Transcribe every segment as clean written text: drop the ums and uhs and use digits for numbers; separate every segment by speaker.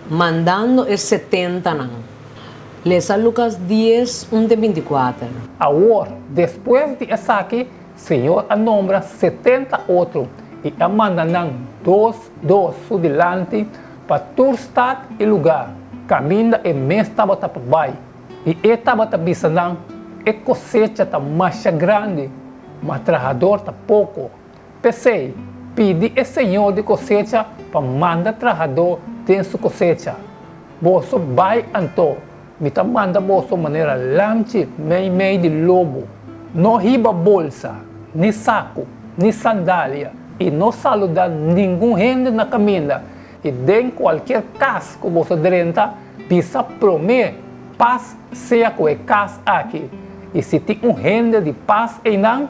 Speaker 1: mandando el 70 nang. Lesa Lucas 10, 1-24.
Speaker 2: Ahora, después de Isaque, Señor nombra 70 otros y mandan dos su delante para tu estado y lugar. Camina e mês estava para baixo. E estava bisanang e cosecha está mais grande, mas trabalhador está pouco. Pensei, pedi ao Senhor de cosecha para mandar trabalhador dentro da cosecha. Você vai então, me manda você maneira lanche, meio de lobo. Não riba bolsa, nem saco, nem sandália. E não saludar nenhum gente na caminha. E em qualquer casa que você drenta, precisa prometer paz seja com a casa aqui. E se tem gente de paz em não,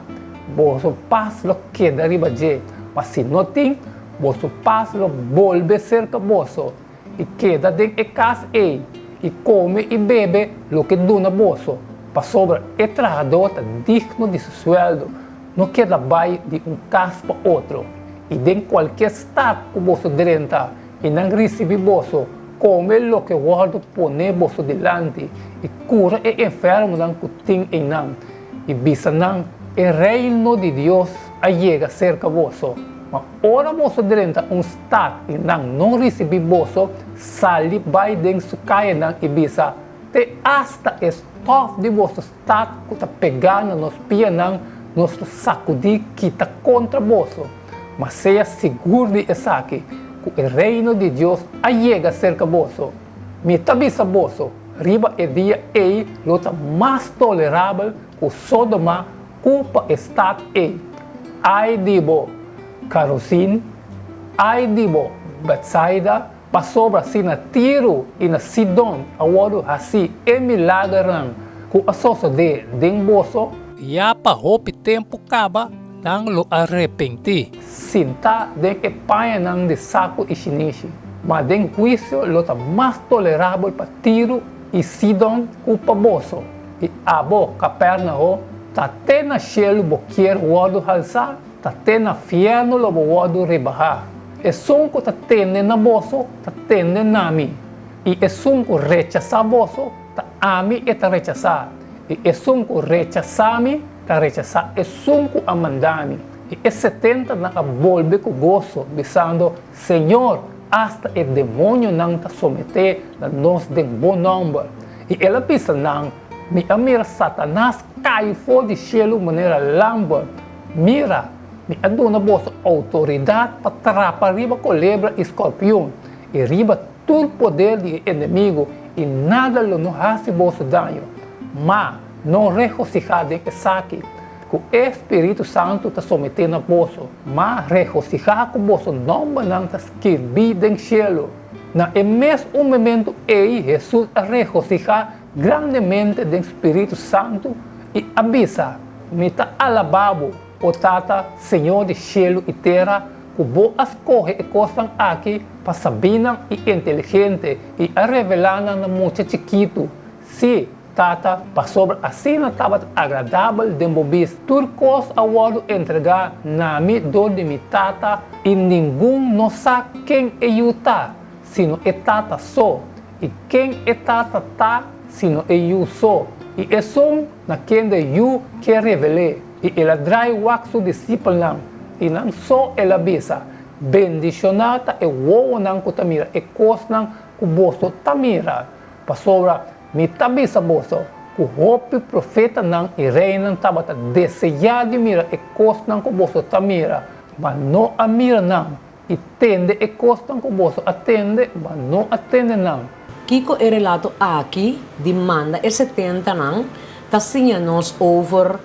Speaker 2: você paz lo queda riba de. Mas se não tem, você paz lo volve cerca você. E queda dentro da casa aí. E come e bebe lo que dona você. Para sobra, o trabalhador está digno de seu sueldo. Não queda vai de casa para outro. E em qualquer estado que você drenta, e não recebe você, come lo que guarda pone você delante, e cura o enfermo não que tem em não. E bisa não, o reino de Deus chega cerca de você. Mas ora você drenta estado e não recebe você, sali vai dentro sua caia não e bisa, te hasta estof de você estado que está pegando nos pés não, nos sacudir que está contra você. Mas seja seguro de isso aqui, que o reino de Deus chega cerca de você. Me tabisa você, riba e dia ei, luta mais tolerável que Sodoma, culpa estado ei. Ai dibo, Carosin, ai dibo, Betsaida, para sobra assim na Tiro e na Sidon, agora assim é milagre que a soça de você. E a para roupa tempo acaba. Nang lo arrepenti. Sinta den e paia nang de saco e chinichi. Mas den juízo lo ta mais tolerável para Tiro e Sidon culpa boso. E abo Capernaum ta te na chelo boquier wado halsa, ta te na fierno lo wado rebaha. E sunco ta tende na boso, ta tende nami. E sunco rechaça boso, ta ami e ta rechaçar. E sunco rechaçami, ta rechazar é sunco a mandami. E é 70 na volve com gozo, dizendo, Senhor, hasta o demônio não te someter a nós de bom nome. E ela pensa, não, me amira Satanás cai fora de cielo maneira lamba. Mira, me aduna vossa autoridade para trapar riba com lebra e escorpião. E riba todo o poder do inimigo e nada lhe não hace vosso dano. Mas não regocijar de que saque, que o Espírito Santo está sometendo a vosso, mas regocijar com vosso nome não está escrito em cielo. Na mesmo momento, Jesus a regocijar grandemente do Espírito Santo e avisa, me está alabado o Tata, Senhor de cielo e terra, que vou escolher e costam aqui para saber e inteligente e a revelar na muito chiquito. Sim, Tata, para sobre assim estava agradável de mobis turcos agora entregar na mi do de mi tata e ninguém não sabe quem é o tá, sino é tata só. E quem é tata tá, sino é eu só. E é só na quem de eu que revele. E ela trai o seu discípulo não. E não só ela bisa. Bendicionada é o não que tamira, é coisa não que você tamira. Para sobre me tabisa boso, que o hope profeta não e rei não estava desejado de mira e coisa não que boso tamira, mas não a mira não. E tende e coisa não que boso atende, mas não atende não.
Speaker 1: Kiko é relato aqui demanda el 70 não, tá nos over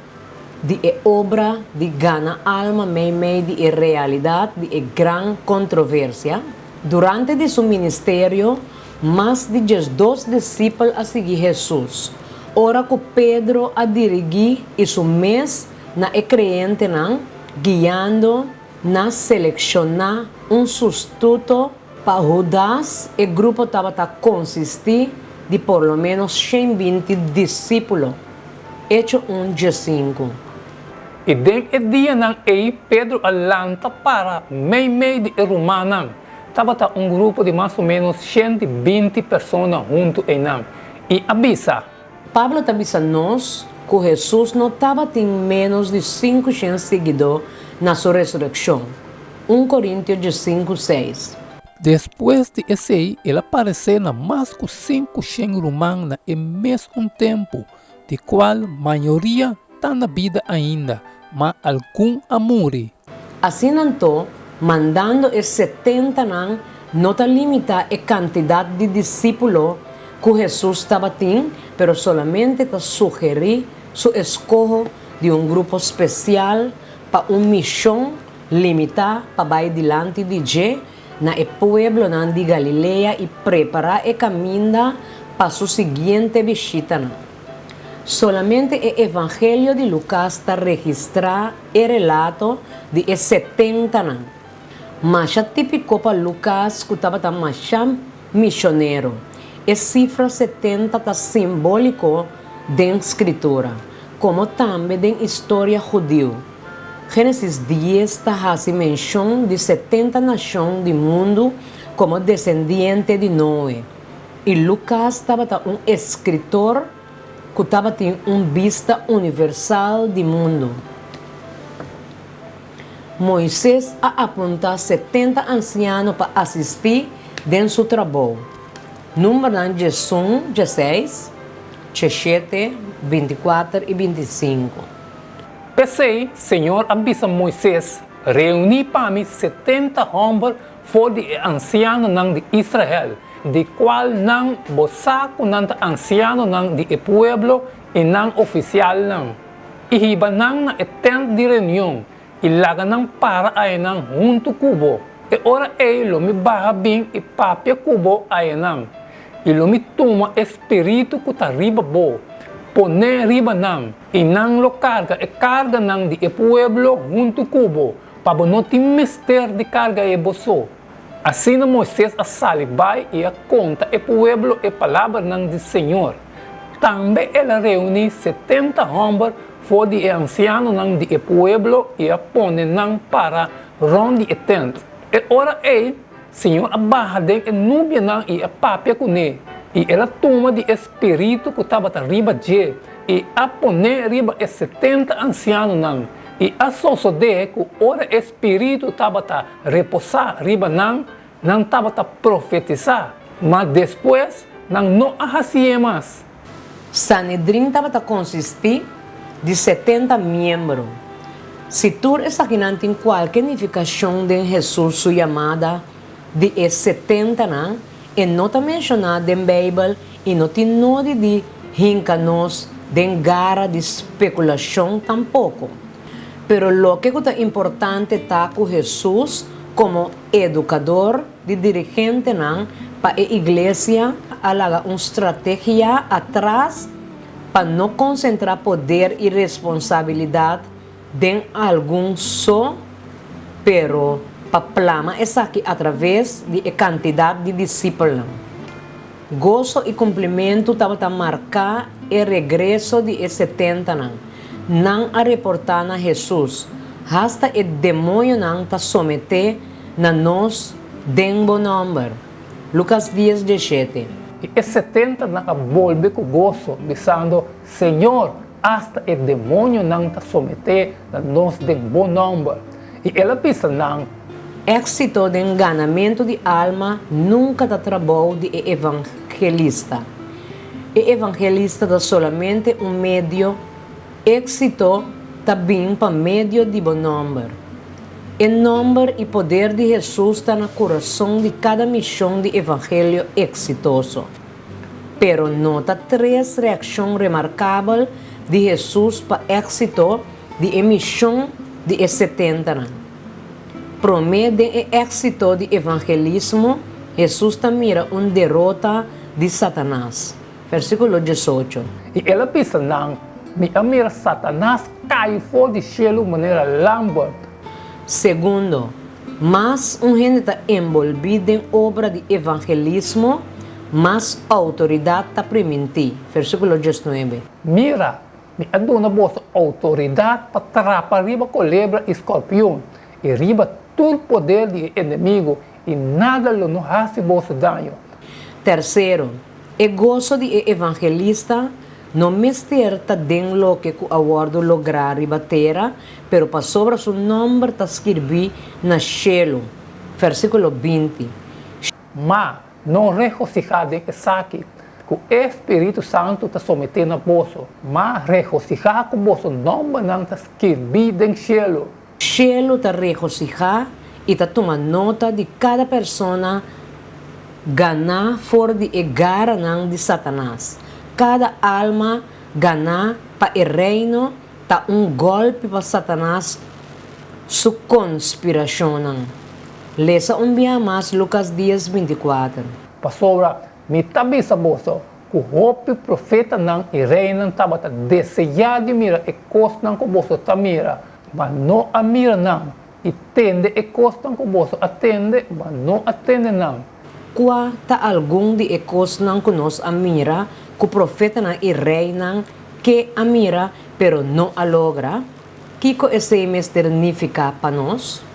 Speaker 1: de obra de gana alma meio de realidade de gran controvérsia durante de seu ministério. Mais de 12 discípulos a seguir Jesus. Ora que Pedro a dirigir e seu mês na crente não, guiando na selecionar substituto para Judas. O grupo estava a consistir de por lo menos 120 discípulos. Hecho 1:5.
Speaker 2: E dentro dia não Pedro alanta para meio de Romanan. estava um grupo de mais ou menos 120 pessoas junto em nós. E avisa,
Speaker 1: Pablo avisa nós que Jesus não estava tem menos de 500 seguidores na sua ressurreição. 1 Coríntios 5:6.
Speaker 2: depois de esse, ele apareceu na mais que 500 romanos em mesmo tempo, de qual maioria está na vida ainda, mas algum amore.
Speaker 1: Assim, então, mandando os 70 anos, não está limitada a quantidade de discípulos que Jesus estava tendo, mas solamente está sugerir su escolha de grupo especial para uma missão limitada para ir diante de Deus na pueblo de Galileia e preparar o caminho para sua seguinte visita. Solamente o Evangelho de Lucas está registrado o relato de 70 anos. Mas já típico para Lucas que estava mais missionário. A cifra 70 está simbólico da escritura, como também da história judía. Gênesis 10 está menção de 70 nações do mundo como descendente de Noé. E Lucas estava escritor que estava tendo vista universal do mundo. Moisés apontou 70 ancianos para assistir em seu trabalho. Número de 16, 17, 24 e 25.
Speaker 2: Pensei, Senhor avisa Moisés, reuni para mim 70 homens for de ancianos de Israel, de qual não bosaco não anciano não de pueblo e não oficial não. E hiba não na tenda de reunião, e laga não para aí não junto cubo. E ora ele me barra bem e papia cubo aí não. E lo me toma espírito que tá riba bo. Pone riba nam e não lo carga e carga não de pueblo junto cubo para não ter mistério de carga e boso. Assim Moisés a salibai e a conta e pueblo e palavra não de Senhor. Também ela reúne 70 homens for de anciano não de pueblo e a pone não para ronde e tent. E ora Senhor a barra de nubia não e a papia com ele. E ela toma de espírito que estava riba de e a poner riba e 70 ancianos não. E a sosode que ora espírito estava repousar riba não estava profetizar. Mas depois não arrasia mais.
Speaker 1: Sanedrim estava consistir de 70 membros. Se tu está aqui em qualquer unificação de Jesus, sua chamada de 70 não, e não está mencionado na Bíblia e não tem nada de rincanos de gara de especulação tampouco. Pero lo que é importante está com Jesus como educador de dirigente para a igreja alaga uma estratégia atrás para não concentrar poder e responsabilidade em algum só, pero para plama essa aqui através de quantidade de discípulos. Gozo e cumprimento estava a marcar o regresso de 70 não a reportar na Jesus, hasta o demônio não está someter na nós den bom número. Lucas 10, 17.
Speaker 2: E 70 não volve com gozo, dizendo, Senhor, hasta o demônio não está someter na nós den bom número. E ela pensa não.
Speaker 1: Éxito de enganamento de alma nunca dá trabalho de evangelista. O evangelista dá solamente meio, éxito também para meio de bom número. O número e poder de Jesus está no coração de cada missão de evangelho exitoso. Pero nota 3 reações remarcáveis de Jesus para éxito de missão de 70 anos. Promete o êxito de evangelismo, Jesus mira uma derrota de Satanás. Versículo 18.
Speaker 2: E ela pensa, não, mira Satanás cai fora do cielo de maneira lamba.
Speaker 1: Segundo, mas gente está envolvida em obra de evangelismo, mas autoridade está permitida. Versículo 19.
Speaker 2: Mira, me aduna vossa autoridade para trapar riba culebra e escorpião, e riba todo poder do inimigo, e nada lo no hace vosso daño.
Speaker 1: Terceiro, e gozo de evangelista não mesterta den lo que o awardo lograr ribatera, pero pa sobra su nombre ta escrevi na cielo. Versículo 20.
Speaker 2: Mas não regocijade aqui, que o Espírito Santo está sometendo a vosso, mas regocijai com vosso nome não está escrito em cielo.
Speaker 1: Cielo ta regocijar e ta toma nota de cada persona ganhar fora de egara nang de Satanás. Cada alma ganhar pa o reino ta golpe pa Satanás su conspiração. Lesa dia mais Lucas 10:24.
Speaker 2: Pastora, me tabi sa vosso, que o hope profeta não e reina estava a desejar de mira e costan com vosso tamira, mas não a mira não. E tende e costan com vosso atende, mas não atende não.
Speaker 1: Qua ta algum de ecos nang kunos amira, ku profeta na e reina que amira, pero no a logra, kiko ese significa pa nos?